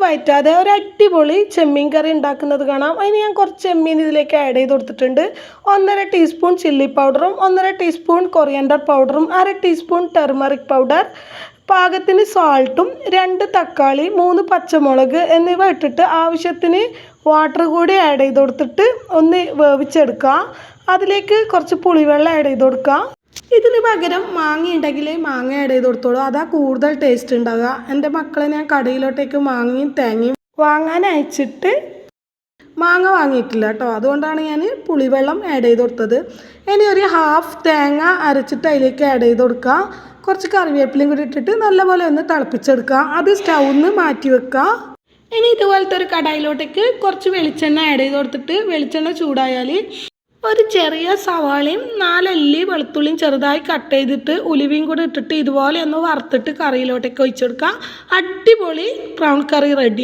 വഴറ്റാതെ ഒരു അടിപൊളി ചെമ്മീൻ കറി ഉണ്ടാക്കുന്നത് കാണാം. അതിന് ഞാൻ കുറച്ച് ചെമ്മീൻ ഇതിലേക്ക് ആഡ് ചെയ്ത് കൊടുത്തിട്ടുണ്ട്. 1.5 ടീസ്പൂൺ ചില്ലി പൗഡറും 1.5 ടീസ്പൂൺ കൊറിയൻഡർ പൗഡറും 1/2 ടീസ്പൂൺ ടെർമറിക് പൗഡർ, പാകത്തിന് സാൾട്ടും, 2 തക്കാളി, 3 പച്ചമുളക് എന്നിവ ഇട്ടിട്ട് ആവശ്യത്തിന് വാട്ടർ കൂടി ആഡ് ചെയ്ത് കൊടുത്തിട്ട് ഒന്ന് വേവിച്ചെടുക്കുക. അതിലേക്ക് കുറച്ച് പുളിവെള്ളം ആഡ് ചെയ്ത് കൊടുക്കുക. ഇതിന് പകരം മാങ്ങ ഉണ്ടെങ്കിൽ മാങ്ങ ആഡ് ചെയ്ത് കൊടുത്തോളൂ, അതാ കൂടുതൽ ടേസ്റ്റ് ഉണ്ടാകുക. എൻ്റെ മക്കളെ ഞാൻ കടയിലോട്ടേക്ക് മാങ്ങയും തേങ്ങയും വാങ്ങാൻ അയച്ചിട്ട് മാങ്ങ വാങ്ങിയിട്ടില്ല കേട്ടോ, അതുകൊണ്ടാണ് ഞാൻ പുളിവെള്ളം ആഡ് ചെയ്ത് കൊടുത്തത്. ഇനി ഒരു ഹാഫ് തേങ്ങ അരച്ചിട്ട് അതിലേക്ക് ആഡ് ചെയ്ത് കൊടുക്കുക. കുറച്ച് കറിവേപ്പിലയും കൂടി ഇട്ടിട്ട് നല്ലപോലെ ഒന്ന് തിളപ്പിച്ചെടുക്കുക. അത് സ്റ്റൗവിൽ നിന്ന് മാറ്റി വെക്കുക. ഇനി ഇതുപോലത്തെ ഒരു കടായിലോട്ടേക്ക് കുറച്ച് വെളിച്ചെണ്ണ ആഡ് ചെയ്ത് കൊടുത്തിട്ട് വെളിച്ചെണ്ണ ചൂടായാൽ ഒരു ചെറിയ സവാളയും 4 അല്ലി വെളുത്തുള്ളിയും ചെറുതായി കട്ട് ചെയ്തിട്ട് ഉലുവയും കൂടി ഇട്ടിട്ട് ഇതുപോലെ ഒന്ന് വറുത്തിട്ട് കറിയിലോട്ടേക്ക് ഒഴിച്ചെടുക്കുക. അടിപൊളി ബ്രൗൺ കറി റെഡി.